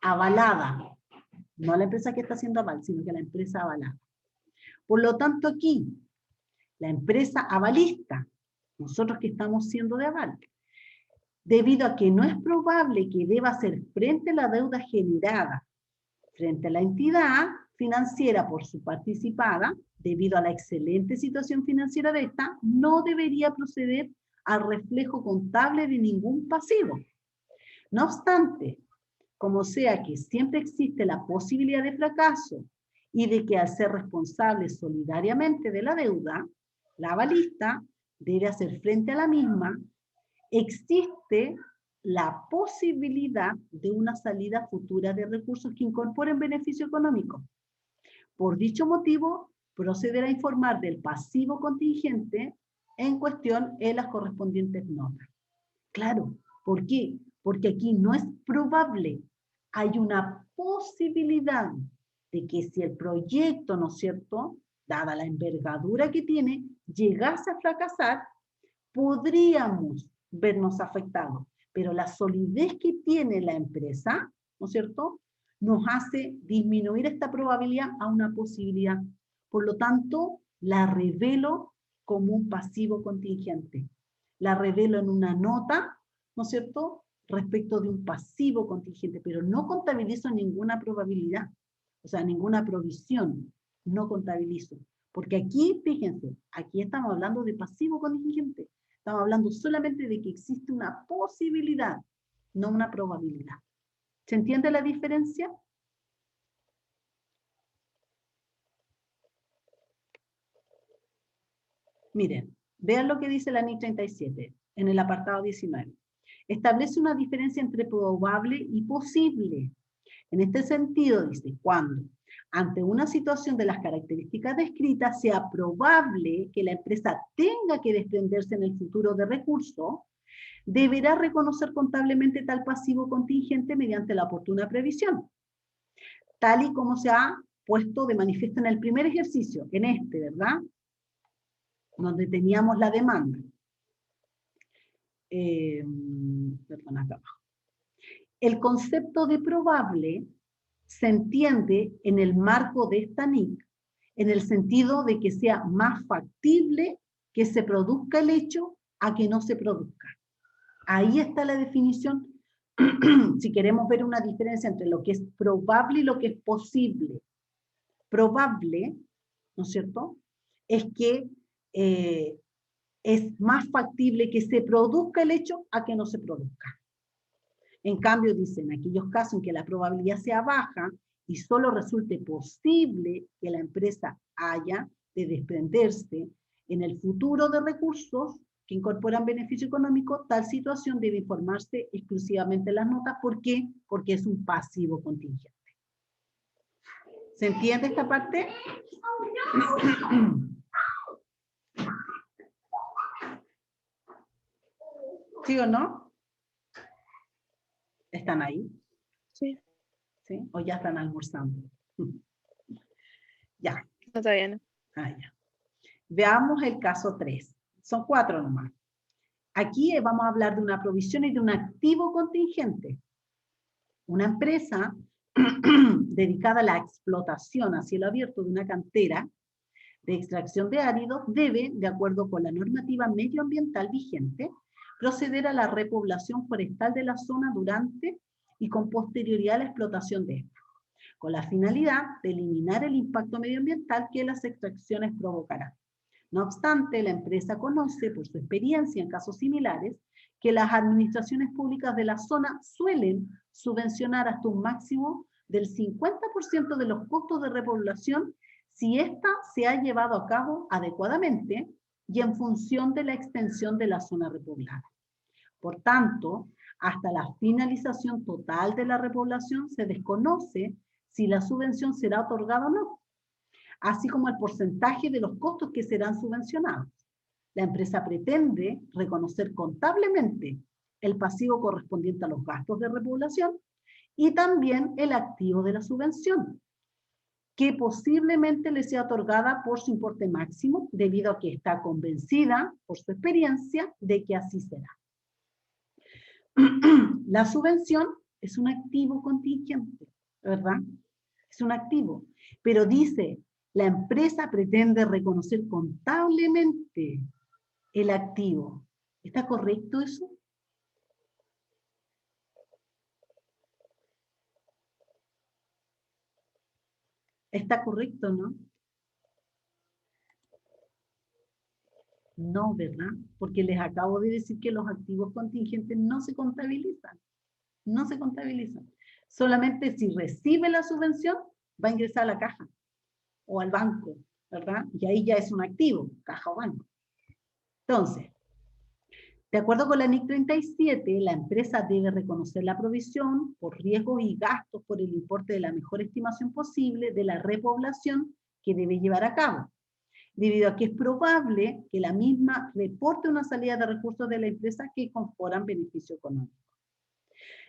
avalada. No a la empresa que está haciendo aval, sino que a la empresa avalada. Por lo tanto, aquí, la empresa avalista, nosotros que estamos siendo de aval, debido a que no es probable que deba hacer frente a la deuda generada frente a la entidad financiera por su participada, debido a la excelente situación financiera de esta, no debería proceder al reflejo contable de ningún pasivo. No obstante, como sea que siempre existe la posibilidad de fracaso y de que al ser responsable solidariamente de la deuda, la avalista debe hacer frente a la misma, existe la posibilidad de una salida futura de recursos que incorporen beneficio económico. Por dicho motivo, procederá a informar del pasivo contingente en cuestión en las correspondientes notas. Claro, ¿por qué? Porque aquí no es probable, hay una posibilidad de que si el proyecto, ¿no es cierto?, dada la envergadura que tiene, llegase a fracasar, podríamos vernos afectados. Pero la solidez que tiene la empresa, ¿no es cierto?, nos hace disminuir esta probabilidad a una posibilidad. Por lo tanto, la revelo como un pasivo contingente. La revelo en una nota, ¿no es cierto?, respecto de un pasivo contingente, pero no contabilizo ninguna probabilidad, o sea, ninguna provisión, no contabilizo. Porque aquí, fíjense, aquí estamos hablando de pasivo contingente. Estamos hablando solamente de que existe una posibilidad, no una probabilidad. ¿Se entiende la diferencia? Miren, vean lo que dice la NIC 37 en el apartado 19. Establece una diferencia entre probable y posible. En este sentido, dice, cuando ante una situación de las características descritas sea probable que la empresa tenga que desprenderse en el futuro de recursos, deberá reconocer contablemente tal pasivo contingente mediante la oportuna previsión, tal y como se ha puesto de manifiesto en el primer ejercicio, en este, ¿verdad?, donde teníamos la demanda. Perdón, acá abajo. El concepto de probable se entiende en el marco de esta NIC, en el sentido de que sea más factible que se produzca el hecho a que no se produzca. Ahí está la definición, si queremos ver una diferencia entre lo que es probable y lo que es posible. Probable, ¿no es cierto?, es que es más factible que se produzca el hecho a que no se produzca. En cambio, dicen, en aquellos casos en que la probabilidad sea baja y solo resulte posible que la empresa haya de desprenderse en el futuro de recursos que incorporan beneficio económico, tal situación debe informarse exclusivamente en las notas. ¿Por qué? Porque es un pasivo contingente. ¿Se entiende esta parte? ¿Sí o no? ¿Están ahí? Sí, ¿Sí? ¿O ya están almorzando? Ya. no, todavía no. Ah, ya. Veamos el caso 3. Son 4 nomás. Aquí vamos a hablar de una provisión y de un activo contingente. Una empresa dedicada a la explotación a cielo abierto de una cantera de extracción de áridos debe, de acuerdo con la normativa medioambiental vigente, proceder a la repoblación forestal de la zona durante y con posterioridad a la explotación de esta, con la finalidad de eliminar el impacto medioambiental que las extracciones provocarán. No obstante, la empresa conoce, por su experiencia en casos similares, que las administraciones públicas de la zona suelen subvencionar hasta un máximo del 50% de los costos de repoblación si ésta se ha llevado a cabo adecuadamente y en función de la extensión de la zona repoblada. Por tanto, hasta la finalización total de la repoblación se desconoce si la subvención será otorgada o no, así como el porcentaje de los costos que serán subvencionados. La empresa pretende reconocer contablemente el pasivo correspondiente a los gastos de repoblación y también el activo de la subvención, que posiblemente le sea otorgada por su importe máximo, debido a que está convencida, por su experiencia, de que así será. La subvención es un activo contingente, ¿verdad? Es un activo, pero dice, la empresa pretende reconocer contablemente el activo. ¿Está correcto eso? ¿Está correcto, no? No, ¿verdad? Porque les acabo de decir que los activos contingentes no se contabilizan. No se contabilizan. Solamente si recibe la subvención, va a ingresar a la caja o al banco, ¿verdad? Y ahí ya es un activo, caja o banco. Entonces, de acuerdo con la NIC 37, la empresa debe reconocer la provisión por riesgos y gastos por el importe de la mejor estimación posible de la repoblación que debe llevar a cabo, debido a que es probable que la misma reporte una salida de recursos de la empresa que conforman beneficio económico.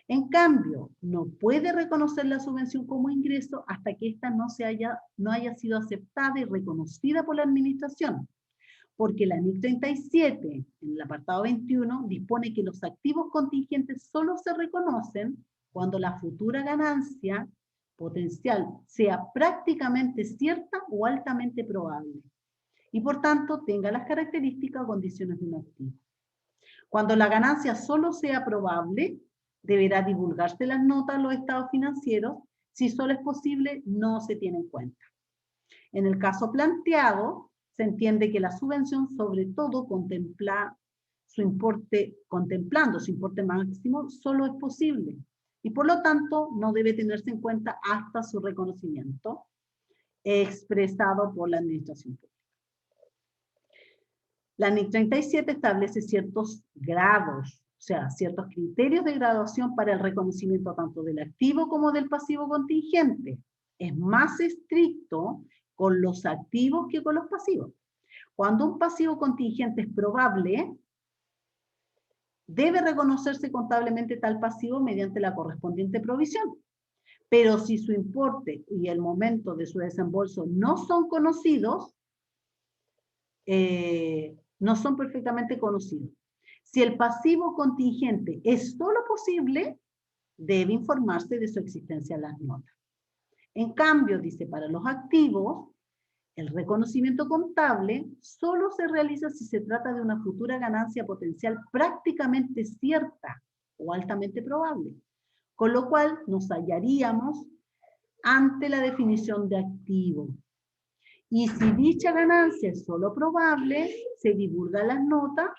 En cambio, no puede reconocer la subvención como ingreso hasta que ésta no haya sido aceptada y reconocida por la administración, porque la NIC 37, en el apartado 21, dispone que los activos contingentes solo se reconocen cuando la futura ganancia potencial sea prácticamente cierta o altamente probable, y por tanto tenga las características o condiciones de un activo. Cuando la ganancia solo sea probable, deberá divulgarse las notas a los estados financieros. Si solo es posible, no se tiene en cuenta. En el caso planteado, se entiende que la subvención sobre todo contemplando su importe máximo, solo es posible y por lo tanto no debe tenerse en cuenta hasta su reconocimiento expresado por la administración pública. La NIC 37 establece ciertos grados, o sea, ciertos criterios de graduación para el reconocimiento tanto del activo como del pasivo contingente. Es más estricto con los activos que con los pasivos. Cuando un pasivo contingente es probable, debe reconocerse contablemente tal pasivo mediante la correspondiente provisión. Pero si su importe y el momento de su desembolso no son conocidos, no son perfectamente conocidos. Si el pasivo contingente es solo posible, debe informarse de su existencia en las notas. En cambio, dice, para los activos, el reconocimiento contable solo se realiza si se trata de una futura ganancia potencial prácticamente cierta o altamente probable, con lo cual nos hallaríamos ante la definición de activo. Y si dicha ganancia es solo probable, se divulga las notas,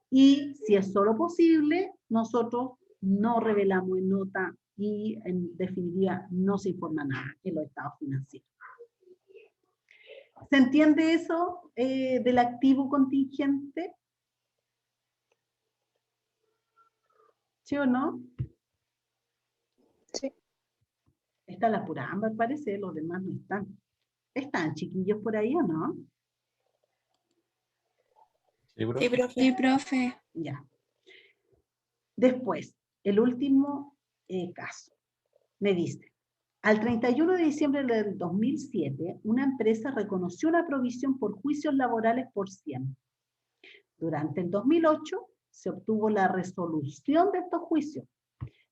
y si es solo posible, nosotros no revelamos en nota y en definitiva no se informa nada en los estados financieros. ¿Se entiende eso del activo contingente? ¿Sí o no? Sí. Está la pura ámbar, parece, los demás no están. ¿Están chiquillos por ahí o no? Sí, bro. Sí, profe. Sí, profe. Ya. Después, el último caso. Me dice, al 31 de diciembre del 2007, una empresa reconoció una provisión por juicios laborales por 100. Durante el 2008 se obtuvo la resolución de estos juicios,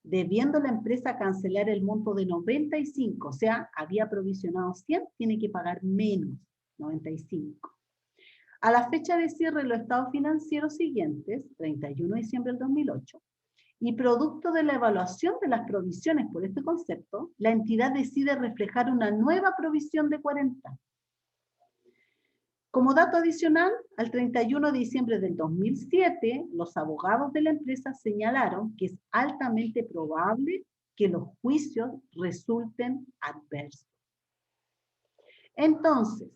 debiendo la empresa cancelar el monto de 95, o sea, había provisionado 100, tiene que pagar menos, 95. A la fecha de cierre de los estados financieros siguientes, 31 de diciembre del 2008, y producto de la evaluación de las provisiones por este concepto, la entidad decide reflejar una nueva provisión de 40. Como dato adicional, al 31 de diciembre del 2007, los abogados de la empresa señalaron que es altamente probable que los juicios resulten adversos. Entonces,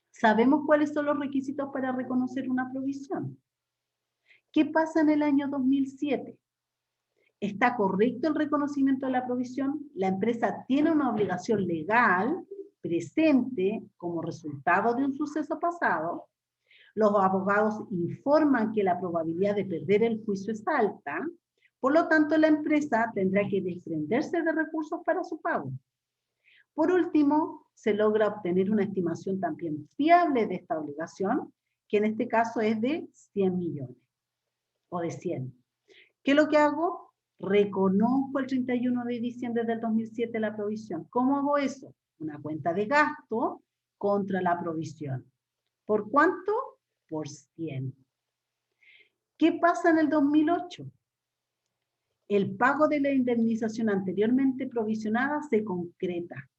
¿sabemos cuáles son los requisitos para reconocer una provisión? ¿Qué pasa en el año 2007? ¿Está correcto el reconocimiento de la provisión? ¿La empresa tiene una obligación legal presente como resultado de un suceso pasado? Los abogados informan que la probabilidad de perder el juicio es alta, por lo tanto la empresa tendrá que desprenderse de recursos para su pago. Por último, se logra obtener una estimación también fiable de esta obligación, que en este caso es de 100 millones, o de 100. ¿Qué es lo que hago? Reconozco el 31 de diciembre del 2007 la provisión. ¿Cómo hago eso? Una cuenta de gasto contra la provisión. ¿Por cuánto? Por 100. ¿Qué pasa en el 2008? El pago de la indemnización anteriormente provisionada se concreta,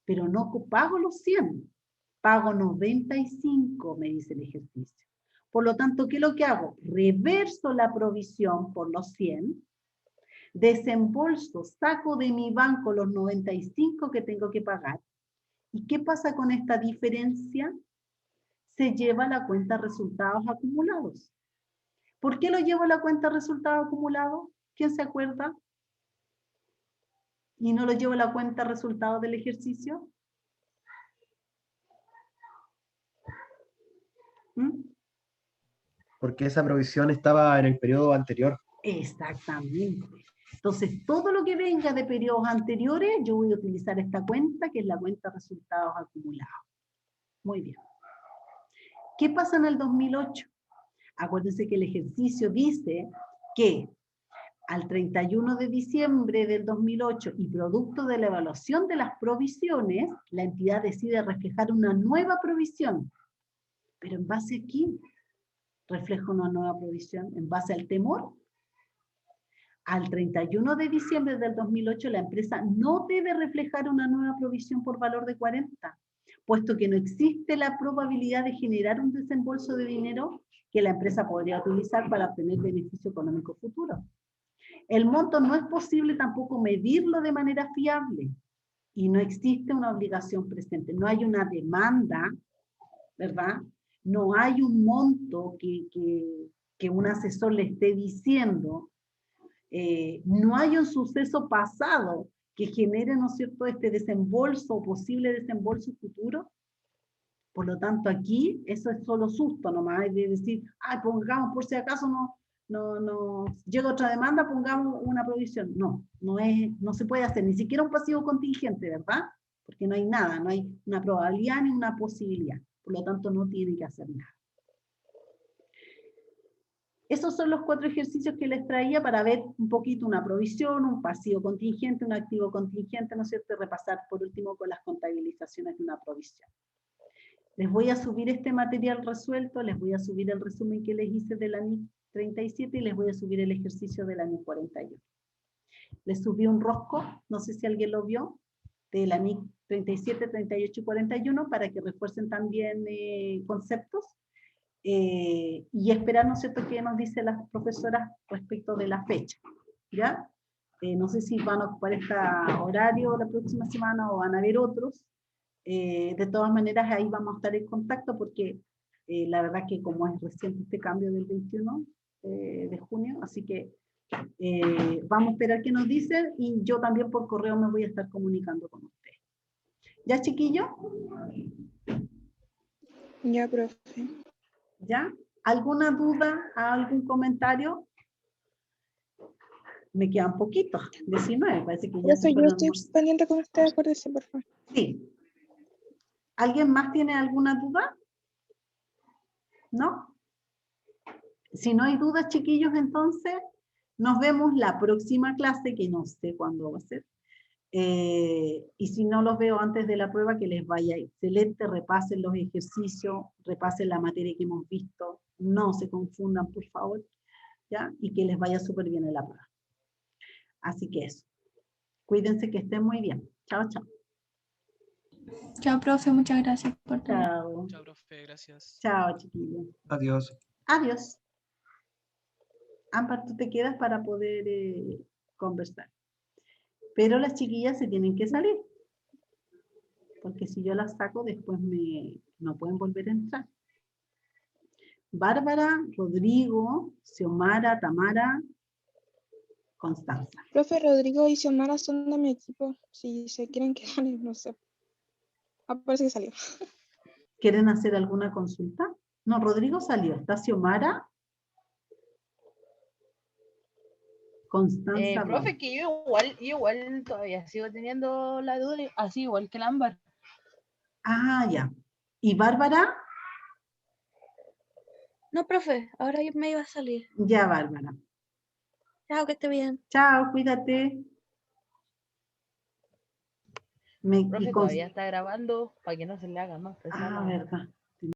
pero no pago los 100, pago 95, me dice el ejercicio. Por lo tanto, ¿qué es lo que hago? Reverso la provisión por los 100, desembolso, saco de mi banco los 95 que tengo que pagar. ¿Y qué pasa con esta diferencia? Se lleva a la cuenta resultados acumulados. ¿Por qué lo llevo a la cuenta resultados acumulados? ¿Quién se acuerda? ¿Y no lo llevo a la cuenta resultados del ejercicio? ¿Mm? Porque esa provisión estaba en el periodo anterior. Exactamente. Entonces, todo lo que venga de periodos anteriores, yo voy a utilizar esta cuenta, que es la cuenta resultados acumulados. Muy bien. ¿Qué pasa en el 2008? Acuérdense que el ejercicio dice que al 31 de diciembre del 2008 y producto de la evaluación de las provisiones, la entidad decide reflejar una nueva provisión. Pero ¿en base a qué refleja una nueva provisión? ¿En base al temor? Al 31 de diciembre del 2008, la empresa no debe reflejar una nueva provisión por valor de 40, puesto que no existe la probabilidad de generar un desembolso de dinero que la empresa podría utilizar para obtener beneficio económico futuro. El monto no es posible tampoco medirlo de manera fiable y no existe una obligación presente. No hay una demanda, ¿verdad? No hay un monto que un asesor le esté diciendo. No hay un suceso pasado que genere, ¿no es cierto?, este desembolso o posible desembolso futuro. Por lo tanto, aquí eso es solo susto nomás, es de decir, ay, pongamos por si acaso no llega otra demanda, pongamos una provisión. No se puede hacer, ni siquiera un pasivo contingente, ¿verdad? Porque no hay nada, no hay una probabilidad ni una posibilidad. Por lo tanto, no tiene que hacer nada. Esos son los 4 ejercicios que les traía para ver un poquito una provisión, un pasivo contingente, un activo contingente, ¿no es cierto? Y repasar por último con las contabilizaciones de una provisión. Les voy a subir este material resuelto, les voy a subir el resumen que les hice del ANIC 37 y les voy a subir el ejercicio del ANIC 41. Les subí un rosco, no sé si alguien lo vio, del ANIC 37, 38 y 41 para que refuercen también conceptos. Y esperar, ¿no es cierto?, qué nos dicen las profesoras respecto de la fecha, ¿ya? No sé si van a ocupar este horario la próxima semana o van a haber otros. De todas maneras, ahí vamos a estar en contacto porque la verdad que como es reciente este cambio del 21 de junio, así que vamos a esperar qué nos dicen y yo también por correo me voy a estar comunicando con ustedes. ¿Ya, chiquillos? Ya, profe. ¿Ya? ¿Alguna duda? ¿Algún comentario? Me quedan poquitos, 19, parece que ya Profe, se yo fueron. estoy pendiente con usted, acuérdese, por favor. Sí. ¿Alguien más tiene alguna duda? ¿No? Si no hay dudas, chiquillos, entonces nos vemos la próxima clase, que no sé cuándo va a ser. Y si no los veo antes de la prueba, que les vaya excelente, repasen los ejercicios, repasen la materia que hemos visto, no se confundan, por favor, ¿ya? Y que les vaya súper bien en la prueba. Así que eso. Cuídense, que estén muy bien. Chao, chao. Chao, profe, muchas gracias por todo. Chao. Chao, profe, gracias. Chao, chiquillos. Adiós. Adiós. Ampar, tú te quedas para poder conversar. Pero las chiquillas se tienen que salir. Porque si yo las saco, después no pueden volver a entrar. Bárbara, Rodrigo, Xiomara, Tamara, Constanza. Profe, Rodrigo y Xiomara son de mi equipo. Si se quieren quedar, no sé. Ah, parece que salió. ¿Quieren hacer alguna consulta? No, Rodrigo salió. ¿Está Xiomara? Constanza. Profe, que yo igual todavía sigo teniendo la duda, así igual que el Ámbar. Ah, ya. ¿Y Bárbara? No, profe, ahora yo me iba a salir. Ya, Bárbara. Chao, que esté bien. Chao, cuídate. Profe, todavía está grabando para que no se le haga más pesado. Ah, verdad.